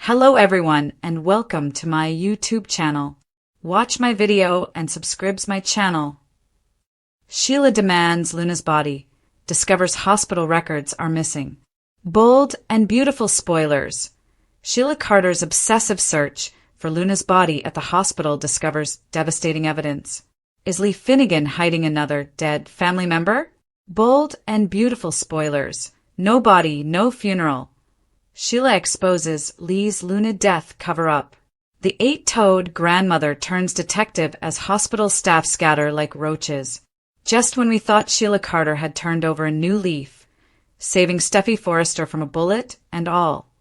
Hello everyone and welcome to my YouTube channel. Watch my video and subscribe my channel. Sheila demands Luna's body, discovers hospital records are missing. Bold and beautiful spoilers. Sheila Carter's obsessive search for Luna's body at the hospital discovers devastating evidence. Is Lee Finnegan hiding another dead family member? Bold and beautiful spoilers. No body, no funeral. Sheila exposes Lee's Luna death cover-up. The 8-toed grandmother turns detective as hospital staff scatter like roaches. Just when we thought Sheila Carter had turned over a new leaf, saving Steffi Forrester from a bullet and all.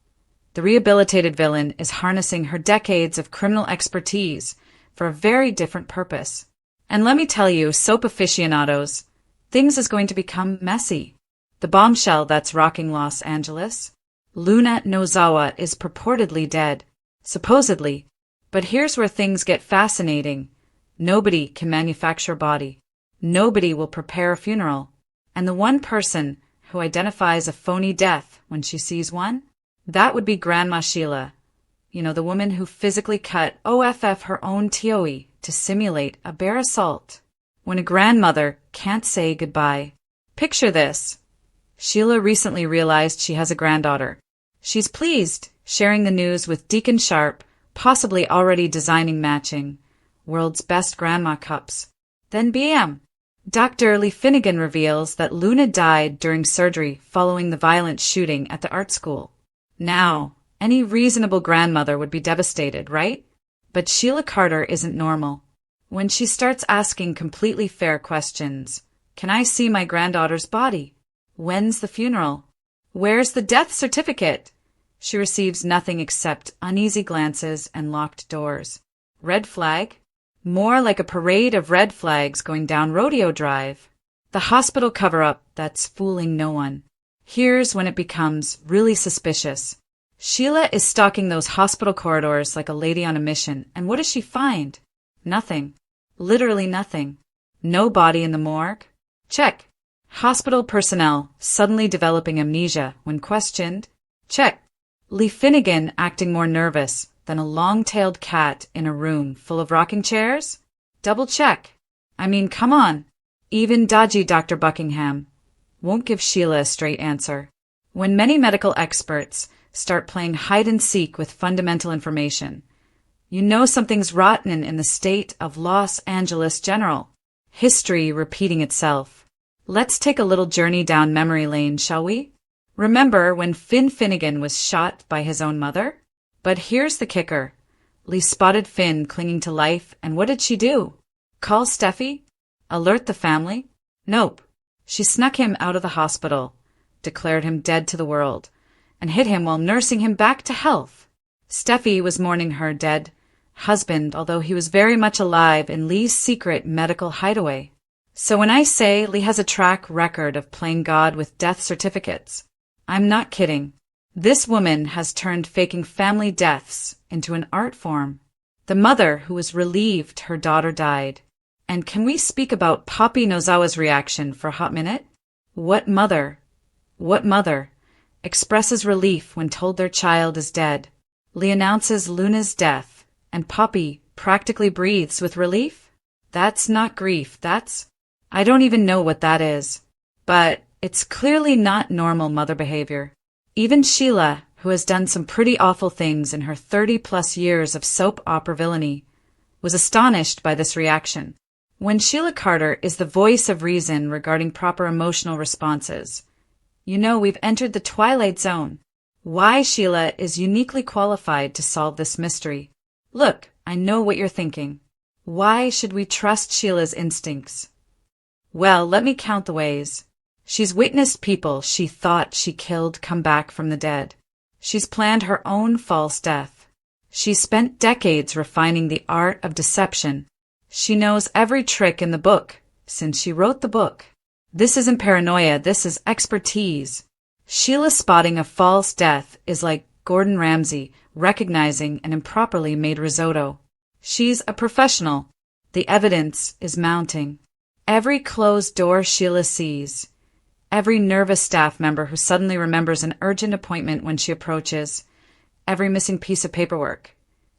The rehabilitated villain is harnessing her decades of criminal expertise for a very different purpose. And let me tell you, soap aficionados, things is going to become messy. The bombshell that's rocking Los Angeles. Luna Nozawa is purportedly dead. Supposedly. But here's where things get fascinating. Nobody can manufacture a body. Nobody will prepare a funeral. And the one person who identifies a phony death when she sees one? That would be Grandma Sheila. You know, the woman who physically cut OFF her own TOE to simulate a bare assault. When a grandmother can't say goodbye. Picture this. Sheila recently realized she has a granddaughter. She's pleased, sharing the news with Deacon Sharp, possibly already designing matching world's best grandma cups. Then bam! Dr. Lee Finnegan reveals that Luna died during surgery following the violent shooting at the art school. Now, any reasonable grandmother would be devastated, right? But Sheila Carter isn't normal. When she starts asking completely fair questions, can I see my granddaughter's body? When's the funeral? Where's the death certificate? She receives nothing except uneasy glances and locked doors. Red flag? More like a parade of red flags going down Rodeo Drive. The hospital cover-up that's fooling no one. Here's when it becomes really suspicious. Sheila is stalking those hospital corridors like a lady on a mission, and what does she find? Nothing. Literally nothing. No body in the morgue? Check. Hospital personnel suddenly developing amnesia when questioned? Check. Lee Finnegan acting more nervous than a long-tailed cat in a room full of rocking chairs? Double check. I mean, come on. Even dodgy Dr. Buckingham won't give Sheila a straight answer. When many medical experts start playing hide-and-seek with fundamental information, you know something's rotten in the state of Los Angeles General. History repeating itself. Let's take a little journey down memory lane, shall we? Remember when Finn Finnegan was shot by his own mother? But here's the kicker. Lee spotted Finn clinging to life, and what did she do? Call Steffi? Alert the family? Nope. She snuck him out of the hospital, declared him dead to the world, and hid him while nursing him back to health. Steffi was mourning her dead husband, although he was very much alive in Lee's secret medical hideaway. So when I say Lee has a track record of playing God with death certificates, I'm not kidding. This woman has turned faking family deaths into an art form. The mother who was relieved her daughter died. And can we speak about Poppy Nozawa's reaction for a hot minute? What mother expresses relief when told their child is dead? Lee announces Luna's death, and Poppy practically breathes with relief? That's not grief, I don't even know what that is. But it's clearly not normal mother behavior. Even Sheila, who has done some pretty awful things in her 30-plus years of soap opera villainy, was astonished by this reaction. When Sheila Carter is the voice of reason regarding proper emotional responses, you know we've entered the twilight zone. Why Sheila is uniquely qualified to solve this mystery. Look, I know what you're thinking. Why should we trust Sheila's instincts? Well, let me count the ways. She's witnessed people she thought she killed come back from the dead. She's planned her own false death. She's spent decades refining the art of deception. She knows every trick in the book since she wrote the book. This isn't paranoia, this is expertise. Sheila spotting a false death is like Gordon Ramsay recognizing an improperly made risotto. She's a professional. The evidence is mounting. Every closed door Sheila sees, every nervous staff member who suddenly remembers an urgent appointment when she approaches, every missing piece of paperwork.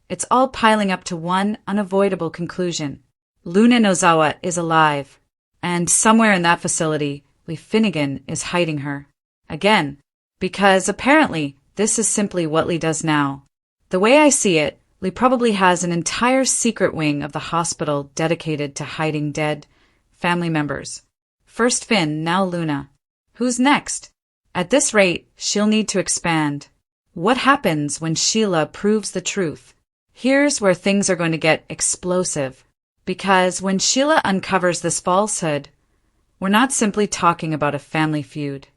It's all piling up to one unavoidable conclusion. Luna Nozawa is alive, and somewhere in that facility, Lee Finnegan is hiding her. Again, because apparently this is simply what Lee does now. The way I see it, Lee probably has an entire secret wing of the hospital dedicated to hiding dead family members. First Finn, now Luna. Who's next? At this rate, she'll need to expand. What happens when Sheila proves the truth? Here's where things are going to get explosive. Because when Sheila uncovers this falsehood, we're not simply talking about a family feud.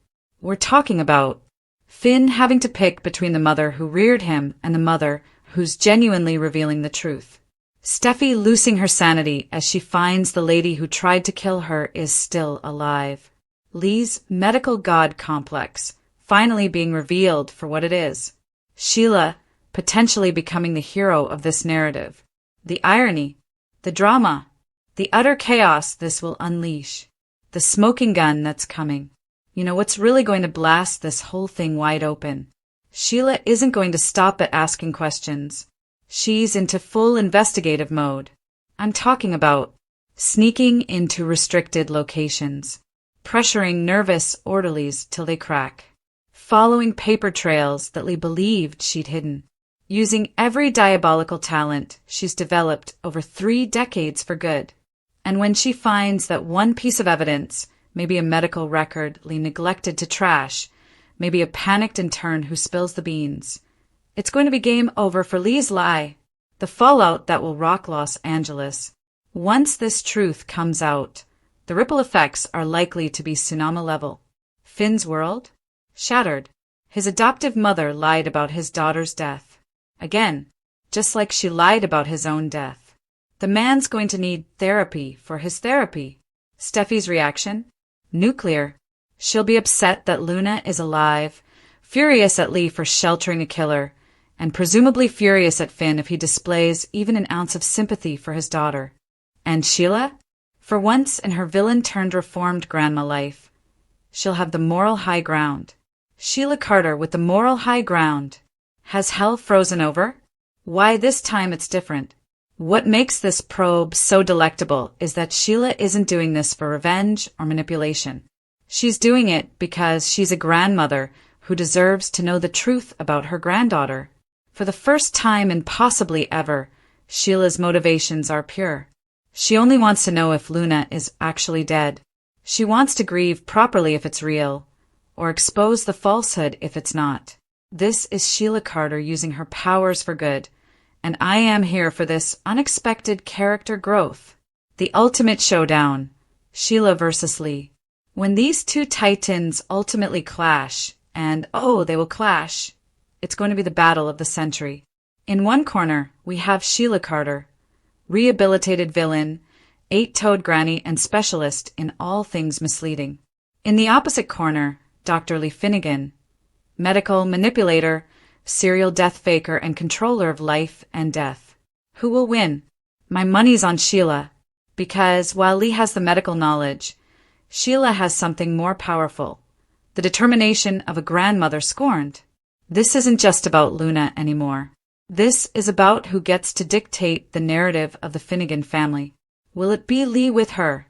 We're talking about Finn having to pick between the mother who reared him and the mother who's genuinely revealing the truth. Steffi losing her sanity as she finds the lady who tried to kill her is still alive. Lee's medical god complex finally being revealed for what it is. Sheila potentially becoming the hero of this narrative. The irony, the drama, the utter chaos this will unleash. The smoking gun that's coming. You know what's really going to blast this whole thing wide open? Sheila isn't going to stop at asking questions. She's into full investigative mode. I'm talking about sneaking into restricted locations, pressuring nervous orderlies till they crack, following paper trails that Lee believed she'd hidden, using every diabolical talent she's developed over 3 decades for good. And when she finds that one piece of evidence, maybe a medical record Lee neglected to trash, maybe a panicked intern who spills the beans, it's going to be game over for Lee's lie, the fallout that will rock Los Angeles. Once this truth comes out, the ripple effects are likely to be tsunami level. Finn's world? Shattered. His adoptive mother lied about his daughter's death. Again, just like she lied about his own death. The man's going to need therapy for his therapy. Steffi's reaction? Nuclear. She'll be upset that Luna is alive, furious at Lee for sheltering a killer, and presumably furious at Finn if he displays even an ounce of sympathy for his daughter. And Sheila? For once in her villain-turned-reformed grandma life, she'll have the moral high ground. Sheila Carter with the moral high ground. Has hell frozen over? Why this time it's different? What makes this probe so delectable is that Sheila isn't doing this for revenge or manipulation. She's doing it because she's a grandmother who deserves to know the truth about her granddaughter. For the first time and possibly ever, Sheila's motivations are pure. She only wants to know if Luna is actually dead. She wants to grieve properly if it's real, or expose the falsehood if it's not. This is Sheila Carter using her powers for good, and I am here for this unexpected character growth. The ultimate showdown, Sheila versus Lee. When these two titans ultimately clash, and they will clash, it's going to be the battle of the century. In one corner, we have Sheila Carter, rehabilitated villain, 8-toed granny and specialist in all things misleading. In the opposite corner, Dr. Lee Finnegan, medical manipulator, serial death faker and controller of life and death. Who will win? My money's on Sheila, because while Lee has the medical knowledge, Sheila has something more powerful, the determination of a grandmother scorned. This isn't just about Luna anymore. This is about who gets to dictate the narrative of the Finnegan family. Will it be Lee with her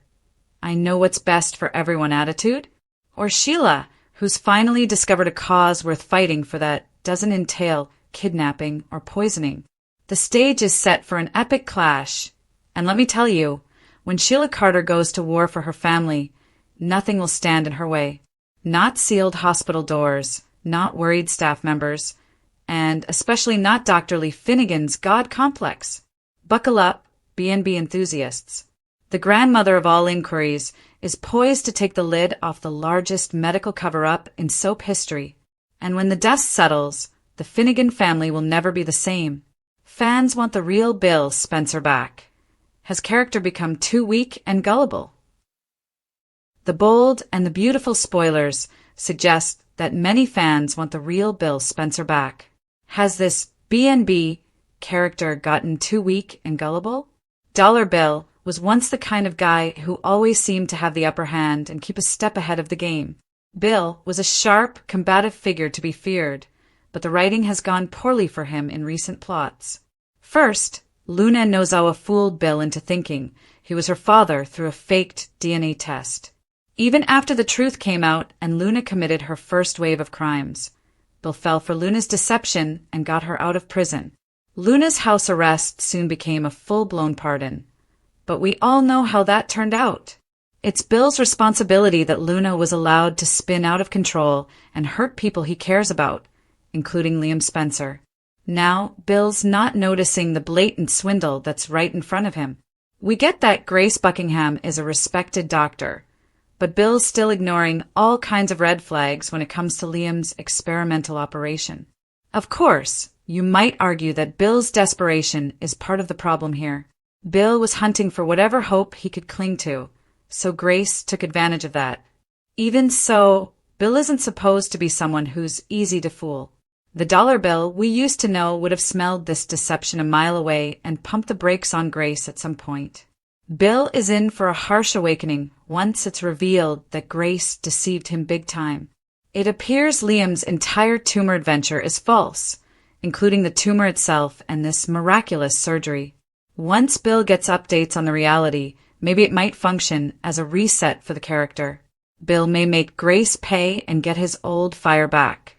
I know what's best for everyone attitude? Or Sheila, who's finally discovered a cause worth fighting for that doesn't entail kidnapping or poisoning? The stage is set for an epic clash, and let me tell you, when Sheila Carter goes to war for her family, nothing will stand in her way. Not sealed hospital doors, not worried staff members, and especially not Dr. Lee Finnegan's God complex. Buckle up, B&B enthusiasts. The grandmother of all inquiries is poised to take the lid off the largest medical cover-up in soap history. And when the dust settles, the Finnegan family will never be the same. Fans want the real Bill Spencer back. Has character become too weak and gullible? The bold and the beautiful spoilers suggest that many fans want the real Bill Spencer back. Has this B&B character gotten too weak and gullible? Dollar Bill was once the kind of guy who always seemed to have the upper hand and keep a step ahead of the game. Bill was a sharp, combative figure to be feared, but the writing has gone poorly for him in recent plots. First, Luna Nozawa fooled Bill into thinking he was her father through a faked DNA test. Even after the truth came out and Luna committed her first wave of crimes, Bill fell for Luna's deception and got her out of prison. Luna's house arrest soon became a full-blown pardon. But we all know how that turned out. It's Bill's responsibility that Luna was allowed to spin out of control and hurt people he cares about, including Liam Spencer. Now, Bill's not noticing the blatant swindle that's right in front of him. We get that Grace Buckingham is a respected doctor, but Bill's still ignoring all kinds of red flags when it comes to Liam's experimental operation. Of course, you might argue that Bill's desperation is part of the problem here. Bill was hunting for whatever hope he could cling to, so Grace took advantage of that. Even so, Bill isn't supposed to be someone who's easy to fool. The dollar bill we used to know would have smelled this deception a mile away and pumped the brakes on Grace at some point. Bill is in for a harsh awakening once it's revealed that Grace deceived him big time. It appears Liam's entire tumor adventure is false, including the tumor itself and this miraculous surgery. Once Bill gets updates on the reality, maybe it might function as a reset for the character. Bill may make Grace pay and get his old fire back.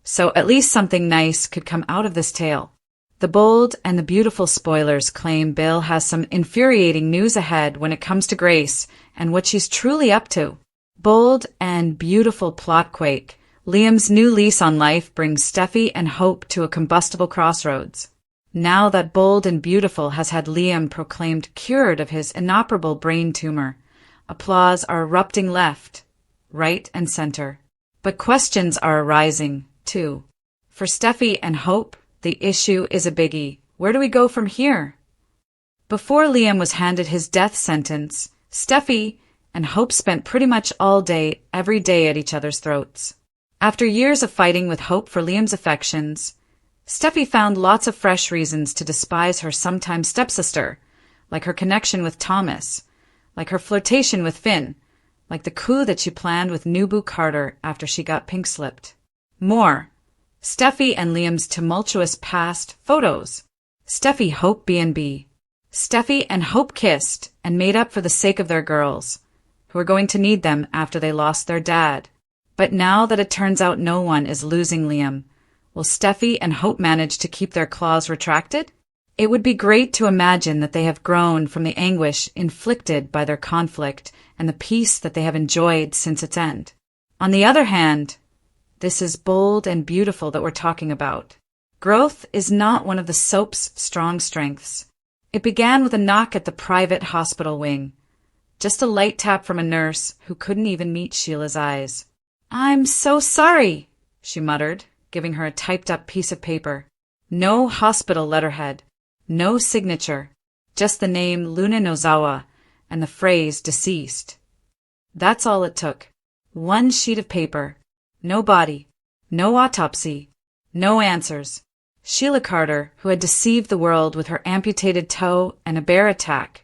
So at least something nice could come out of this tale. The bold and the beautiful spoilers claim Bill has some infuriating news ahead when it comes to Grace and what she's truly up to. Bold and beautiful plot quake. Liam's new lease on life brings Steffi and Hope to a combustible crossroads. Now that Bold and Beautiful has had Liam proclaimed cured of his inoperable brain tumor, applause are erupting left, right, and center. But questions are arising, too. For Steffi and Hope, the issue is a biggie. Where do we go from here? Before Liam was handed his death sentence, Steffi and Hope spent pretty much all day, every day at each other's throats. After years of fighting with Hope for Liam's affections, Steffi found lots of fresh reasons to despise her sometime stepsister, like her connection with Thomas, like her flirtation with Finn, like the coup that she planned with Nubu Carter after she got pink-slipped. More. Steffi and Liam's tumultuous past photos. Steffi Hope B&B. Steffi and Hope kissed and made up for the sake of their girls, who were going to need them after they lost their dad. But now that it turns out no one is losing Liam, will Steffi and Hope manage to keep their claws retracted? It would be great to imagine that they have grown from the anguish inflicted by their conflict and the peace that they have enjoyed since its end. On the other hand, this is Bold and Beautiful that we're talking about. Growth is not one of the soap's strong strengths. It began with a knock at the private hospital wing. Just a light tap from a nurse who couldn't even meet Sheila's eyes. "I'm so sorry," she muttered, giving her a typed-up piece of paper. No hospital letterhead, no signature, just the name Luna Nozawa and the phrase deceased. That's all it took. One sheet of paper. No body, no autopsy, no answers. Sheila Carter, who had deceived the world with her amputated toe and a bear attack,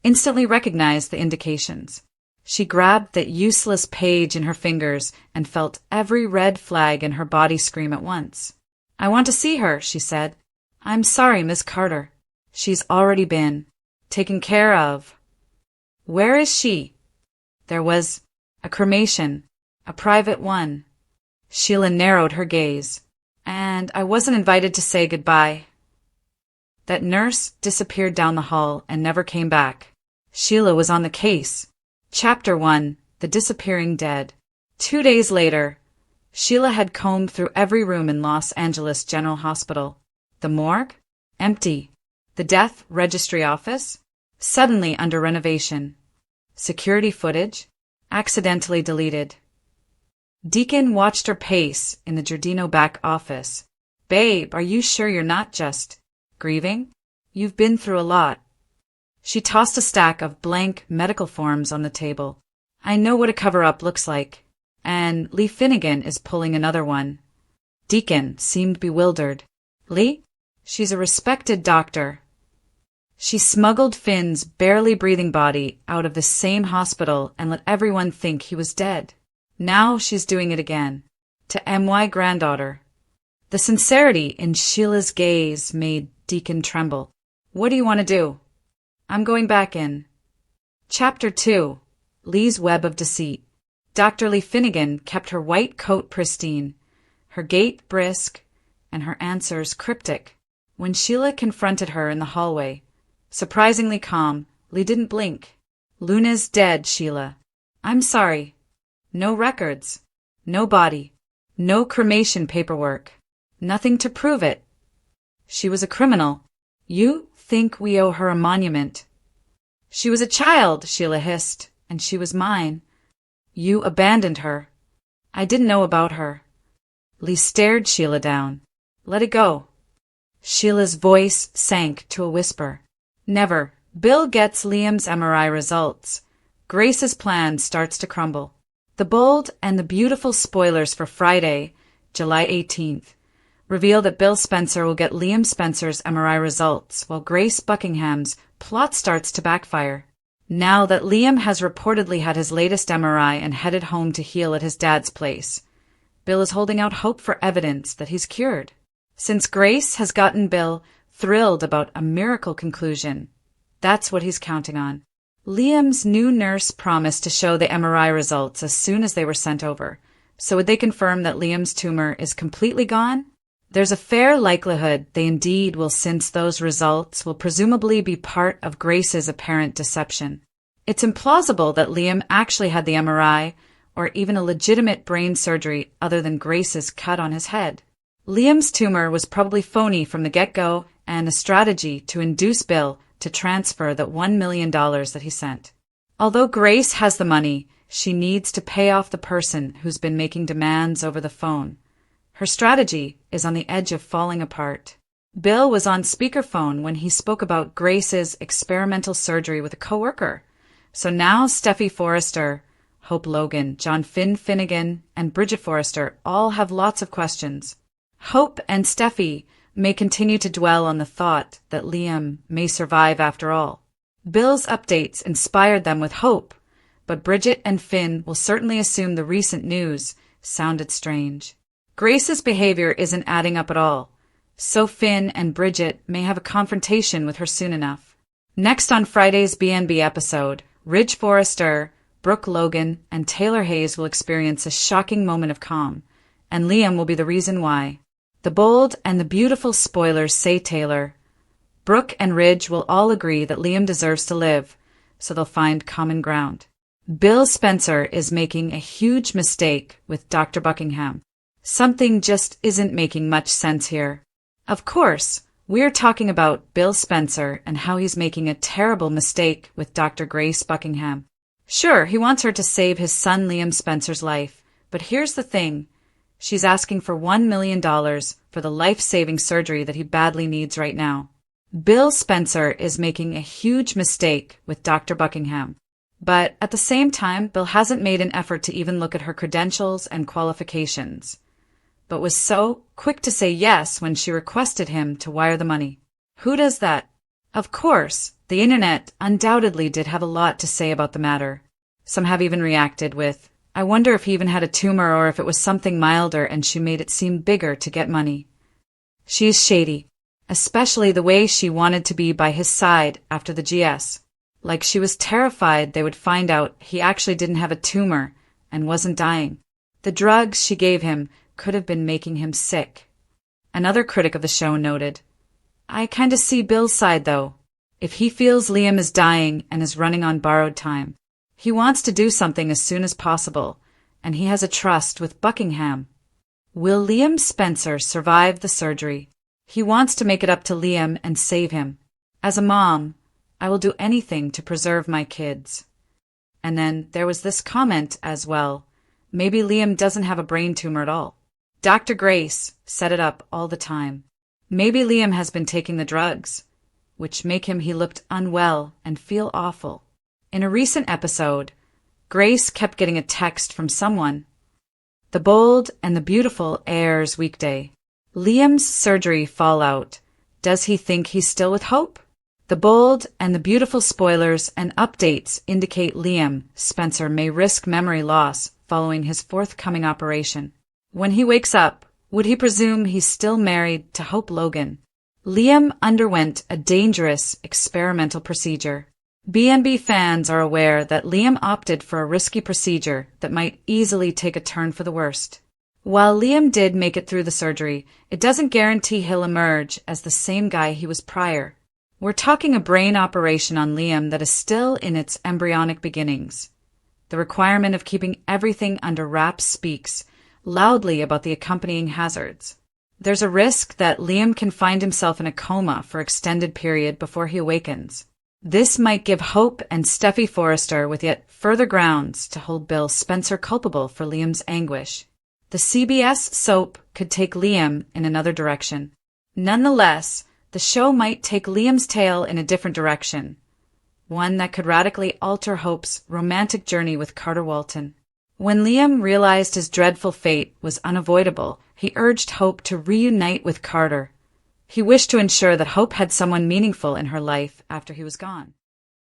instantly recognized the indications. She grabbed that useless page in her fingers and felt every red flag in her body scream at once. "I want to see her," she said. "I'm sorry, Miss Carter. She's already been taken care of." "Where is she?" There was a cremation, a private one. Sheila narrowed her gaze. "And I wasn't invited to say goodbye." That nurse disappeared down the hall and never came back. Sheila was on the case. Chapter 1, The Disappearing Dead. 2 days later, Sheila had combed through every room in Los Angeles General Hospital. The morgue? Empty. The death registry office? Suddenly under renovation. Security footage? Accidentally deleted. Deacon watched her pace in the Giardino back office. "Babe, are you sure you're not just grieving? You've been through a lot." She tossed a stack of blank medical forms on the table. "I know what a cover-up looks like. And Lee Finnegan is pulling another one." Deacon seemed bewildered. "Lee? She's a respected doctor." She smuggled Finn's barely breathing body out of the same hospital and let everyone think he was dead. Now she's doing it again. To M.Y. granddaughter. The sincerity in Sheila's gaze made Deacon tremble. "What do you want to do?" "I'm going back in." Chapter 2. Lee's Web of Deceit. Dr. Lee Finnegan kept her white coat pristine, her gait brisk, and her answers cryptic. When Sheila confronted her in the hallway, surprisingly calm, Lee didn't blink. "Luna's dead, Sheila. I'm sorry. No records. No body. No cremation paperwork. Nothing to prove it. She was a criminal. You think we owe her a monument?" "She was a child," Sheila hissed, "and she was mine. You abandoned her. I didn't know about her." Lee stared Sheila down. "Let it go." Sheila's voice sank to a whisper. "Never. Bill gets Liam's MRI results. Grace's plan starts to crumble." The bold and the beautiful spoilers for Friday, July 18th, reveal that Bill Spencer will get Liam Spencer's MRI results, while Grace Buckingham's plot starts to backfire. Now that Liam has reportedly had his latest MRI and headed home to heal at his dad's place, Bill is holding out hope for evidence that he's cured. Since Grace has gotten Bill thrilled about a miracle conclusion, that's what he's counting on. Liam's new nurse promised to show the MRI results as soon as they were sent over. So would they confirm that Liam's tumor is completely gone? There's a fair likelihood they indeed will, since those results will presumably be part of Grace's apparent deception. It's implausible that Liam actually had the MRI or even a legitimate brain surgery other than Grace's cut on his head. Liam's tumor was probably phony from the get-go and a strategy to induce Bill to transfer that $1 million that he sent. Although Grace has the money, she needs to pay off the person who's been making demands over the phone. Her strategy is on the edge of falling apart. Bill was on speakerphone when he spoke about Grace's experimental surgery with a coworker. So now Steffi Forrester, Hope Logan, John Finnegan, and Bridget Forrester all have lots of questions. Hope and Steffi may continue to dwell on the thought that Liam may survive after all. Bill's updates inspired them with hope, but Bridget and Finn will certainly assume the recent news sounded strange. Grace's behavior isn't adding up at all, so Finn and Bridget may have a confrontation with her soon enough. Next on Friday's BNB episode, Ridge Forrester, Brooke Logan, and Taylor Hayes will experience a shocking moment of calm, and Liam will be the reason why. The bold and the beautiful spoilers say Taylor, Brooke, and Ridge will all agree that Liam deserves to live, so they'll find common ground. Bill Spencer is making a huge mistake with Dr. Buckingham. Something just isn't making much sense here. Of course, we're talking about Bill Spencer and how he's making a terrible mistake with Dr. Grace Buckingham. Sure, he wants her to save his son Liam Spencer's life, but here's the thing. She's asking for $1 million for the life-saving surgery that he badly needs right now. Bill Spencer is making a huge mistake with Dr. Buckingham. But at the same time, Bill hasn't made an effort to even look at her credentials and qualifications, but was so quick to say yes when she requested him to wire the money. Who does that? Of course, the internet undoubtedly did have a lot to say about the matter. Some have even reacted with, "I wonder if he even had a tumor or if it was something milder and she made it seem bigger to get money." She is shady, especially the way she wanted to be by his side after the GS. Like she was terrified they would find out he actually didn't have a tumor and wasn't dying. The drugs she gave him could have been making him sick. Another critic of the show noted, "I kinda see Bill's side though. If he feels Liam is dying and is running on borrowed time, he wants to do something as soon as possible, and he has a trust with Buckingham. Will Liam Spencer survive the surgery? He wants to make it up to Liam and save him. As a mom, I will do anything to preserve my kids." And then there was this comment as well. Maybe Liam doesn't have a brain tumor at all. Dr. Grace set it up all the time. Maybe Liam has been taking the drugs, which make him he looked unwell and feel awful. In a recent episode, Grace kept getting a text from someone. The Bold and the Beautiful airs weekday. Liam's surgery fallout. Does he think he's still with hope? The Bold and the Beautiful spoilers and updates indicate Liam Spencer may risk memory loss following his forthcoming operation. When he wakes up, Would he presume he's still married to Hope Logan? Liam underwent a dangerous experimental procedure. B&B fans are aware that Liam opted for a risky procedure that might easily take a turn for the worst. While Liam did make it through the surgery, it doesn't guarantee he'll emerge as the same guy he was prior. We're talking a brain operation on Liam that is still in its embryonic beginnings. The requirement of keeping everything under wraps speaks loudly about the accompanying hazards. There's a risk that Liam can find himself in a coma for an extended period before he awakens. This might give Hope and Steffi Forrester with yet further grounds to hold Bill Spencer culpable for Liam's anguish. The CBS soap could take Liam in another direction. Nonetheless, the show might take Liam's tale in a different direction, one that could radically alter Hope's romantic journey with Carter Walton. When Liam realized his dreadful fate was unavoidable, he urged Hope to reunite with Carter. He wished to ensure that Hope had someone meaningful in her life after he was gone.